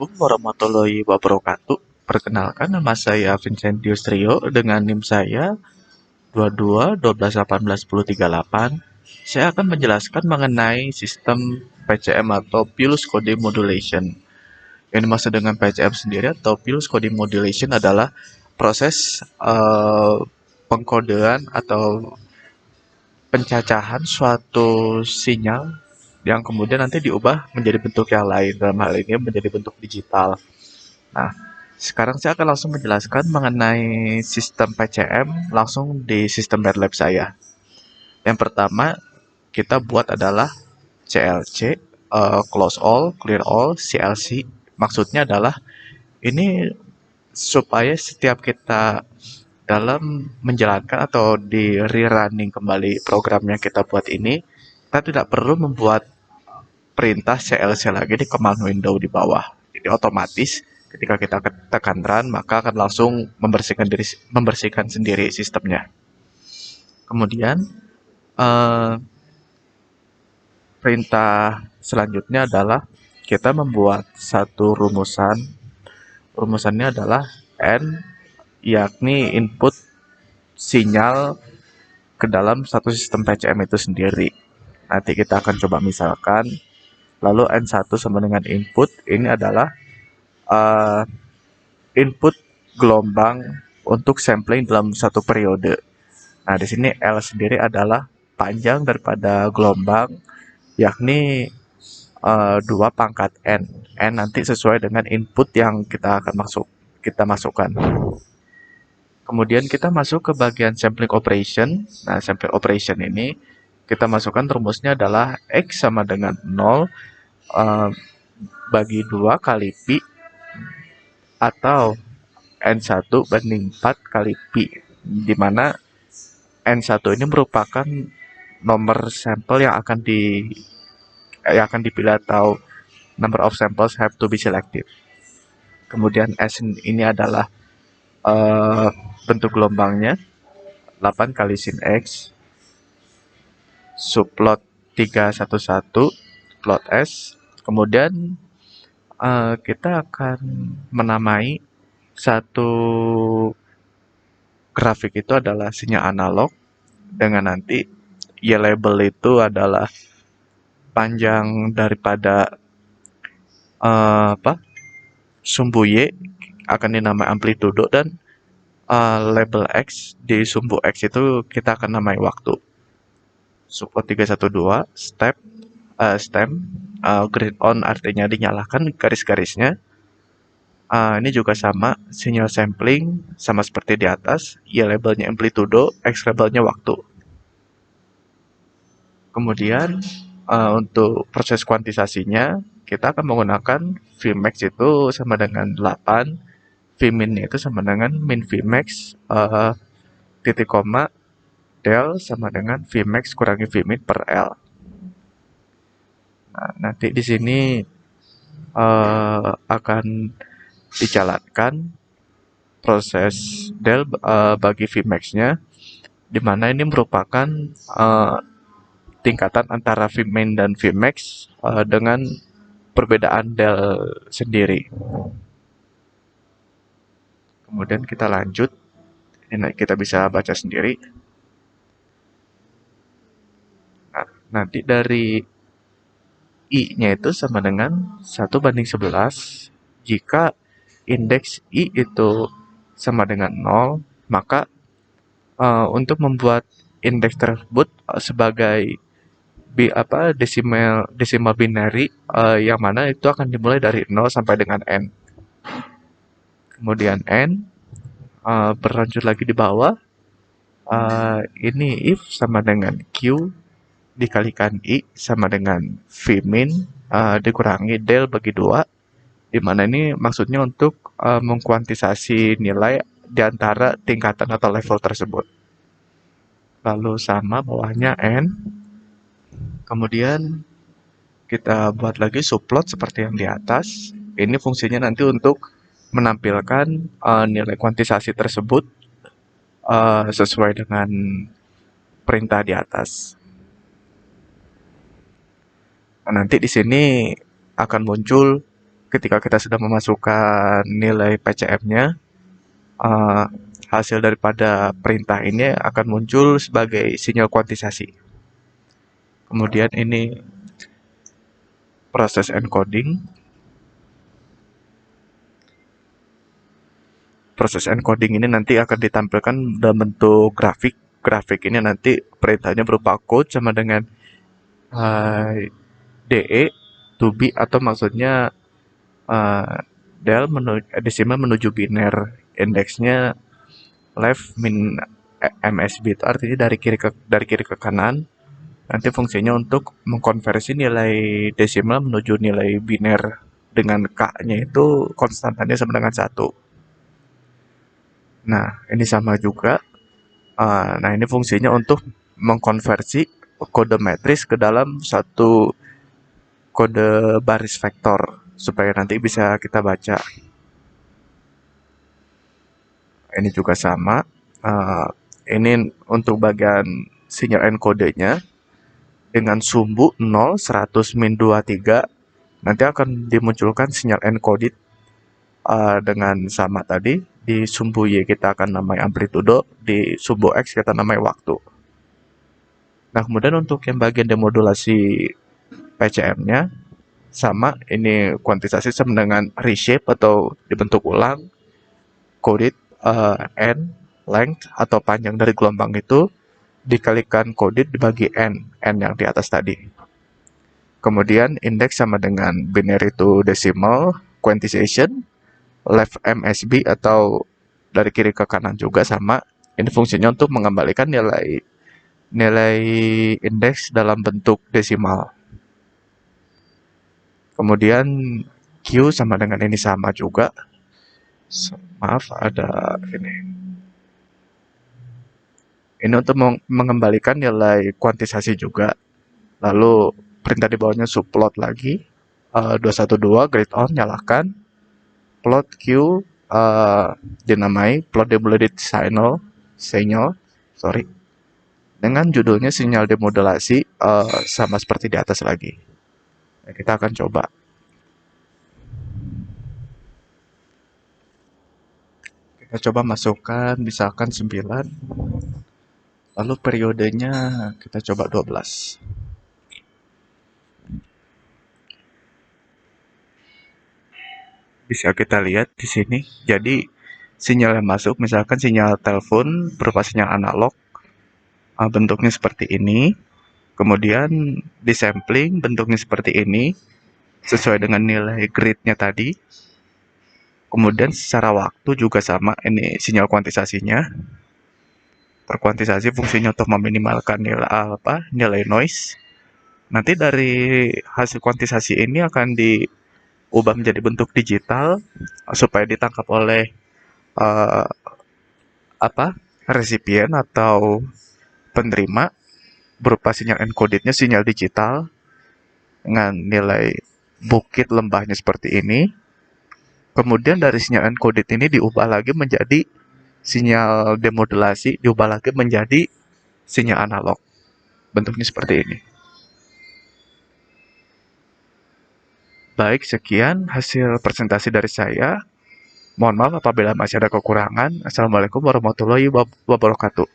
Assalamualaikum warahmatullahi wabarakatuh. Perkenalkan, nama saya Vincentius Trio dengan NIM saya 22 12 18 10 38. Saya akan menjelaskan mengenai sistem PCM atau Pulse Code Modulation. Yang dimaksud dengan PCM sendiri atau Pulse Code Modulation adalah proses pengkodean atau pencacahan suatu sinyal yang kemudian nanti diubah menjadi bentuk yang lain, dalam hal ini menjadi bentuk digital. Nah, sekarang saya akan langsung menjelaskan mengenai sistem PCM langsung di sistem MATLAB saya. Yang pertama, kita buat adalah CLC, Close All, Clear All, CLC. Maksudnya adalah ini supaya setiap kita dalam menjalankan atau di rerunning kembali program yang kita buat ini, kita tidak perlu membuat perintah CLC lagi di command window di bawah. Jadi otomatis ketika kita tekan run, maka akan langsung membersihkan sendiri sistemnya. Kemudian eh, perintah selanjutnya adalah kita membuat satu rumusan. Rumusannya adalah N, yakni input sinyal ke dalam satu sistem PCM itu sendiri. Nanti kita akan coba misalkan, lalu N1 sama dengan input, ini adalah uh, input gelombang untuk sampling dalam satu periode. Nah, di sini L sendiri adalah panjang daripada gelombang, yakni 2 pangkat N. N nanti sesuai dengan input yang kita masukkan. Kemudian kita masuk ke bagian sampling operation. Nah, sampling operation ini kita masukkan rumusnya adalah X sama dengan 0 bagi 2 kali Pi atau N1 banding 4 kali Pi, di mana N1 ini merupakan nomor sampel yang akan dipilih atau number of samples have to be selected. Kemudian S ini adalah bentuk gelombangnya 8 kali sin X subplot 311 plot S. Kemudian kita akan menamai satu grafik itu adalah sinyal analog dengan nanti Y label itu adalah panjang daripada sumbu Y akan dinamai amplitudo, dan label X di sumbu X itu kita akan namai waktu. Support 312 stem grid on artinya dinyalakan garis-garisnya. Ini juga sama, sinyal sampling sama seperti di atas, Y labelnya amplitudo, X labelnya waktu. Kemudian untuk proses kuantisasinya kita akan menggunakan Vmax itu sama dengan 8, Vmin itu sama dengan min Vmax titik koma del sama dengan Vmax kurangi Vmin per L. Nah, nanti di sini akan dijalankan proses del bagi Vmax-nya, di mana ini merupakan tingkatan antara Vmin dan Vmax dengan perbedaan del sendiri. Kemudian kita lanjut, ini kita bisa baca sendiri. Nah, nanti dari I-nya itu sama dengan 1/11. Jika indeks I itu sama dengan 0, maka untuk membuat indeks tersebut sebagai desimal binary, yang mana itu akan dimulai dari 0 sampai dengan N. Kemudian N berlanjut lagi di bawah, ini if sama dengan Q dikalikan I sama dengan Vmin dikurangi del bagi 2, di mana ini maksudnya untuk mengkuantisasi nilai di antara tingkatan atau level tersebut. Lalu sama bawahnya N. Kemudian kita buat lagi subplot seperti yang di atas. Ini fungsinya nanti untuk menampilkan nilai kuantisasi tersebut sesuai dengan perintah di atas. Nah, nanti di sini akan muncul ketika kita sudah memasukkan nilai PCM-nya, eh, hasil daripada perintah ini akan muncul sebagai sinyal kuantisasi. Kemudian ini proses encoding. Proses encoding ini nanti akan ditampilkan dalam bentuk grafik. Grafik ini nanti perintahnya berupa code sama dengan DE, to be, atau maksudnya del decimal menuju biner. Indeksnya left min MSB, itu artinya dari kiri ke kanan. Nanti fungsinya untuk mengkonversi nilai desimal menuju nilai biner dengan K-nya itu konstantannya sama dengan 1. Nah, ini sama juga. Nah, ini fungsinya untuk mengkonversi kode matris ke dalam satu kode baris vektor supaya nanti bisa kita baca. Ini juga sama. Ini untuk bagian sinyal encode-nya dengan sumbu 0, 100, min 23 nanti akan dimunculkan sinyal encoded dengan sama tadi. Di sumbu Y kita akan namai amplitudo, di sumbu X kita namai waktu. Nah, kemudian untuk yang bagian demodulasi PCM-nya sama, ini kuantisasi sama dengan reshape atau dibentuk ulang, coded n, length atau panjang dari gelombang itu dikalikan coded dibagi n yang di atas tadi. Kemudian indeks sama dengan binary to decimal quantization, left MSB atau dari kiri ke kanan juga sama. Ini fungsinya untuk mengembalikan nilai indeks dalam bentuk desimal. Kemudian Q sama dengan ini sama juga. Maaf, ada ini. Ini untuk mengembalikan nilai kuantisasi juga. Lalu perintah di bawahnya subplot lagi. 212 grid on, nyalakan. Plot Q dinamai plot demodulated signal dengan judulnya sinyal demodulasi, sama seperti di atas lagi. Nah, kita akan coba. Kita coba masukkan misalkan 9, lalu periodenya kita coba 12. Bisa kita lihat di sini. Jadi sinyal yang masuk misalkan sinyal telepon berupa sinyal analog, bentuknya seperti ini. Kemudian disampling bentuknya seperti ini sesuai dengan nilai gridnya tadi. Kemudian secara waktu juga sama, ini sinyal kuantisasinya. Terkuantisasi fungsinya untuk meminimalkan nilai noise. Nanti dari hasil kuantisasi ini akan diubah menjadi bentuk digital supaya ditangkap oleh resipien atau penerima berupa sinyal encodednya sinyal digital dengan nilai bukit lembahnya seperti ini. Kemudian dari sinyal encoded ini diubah lagi menjadi sinyal demodulasi, diubah lagi menjadi sinyal analog. Bentuknya seperti ini. Baik, sekian hasil presentasi dari saya. Mohon maaf apabila masih ada kekurangan. Assalamualaikum warahmatullahi wabarakatuh.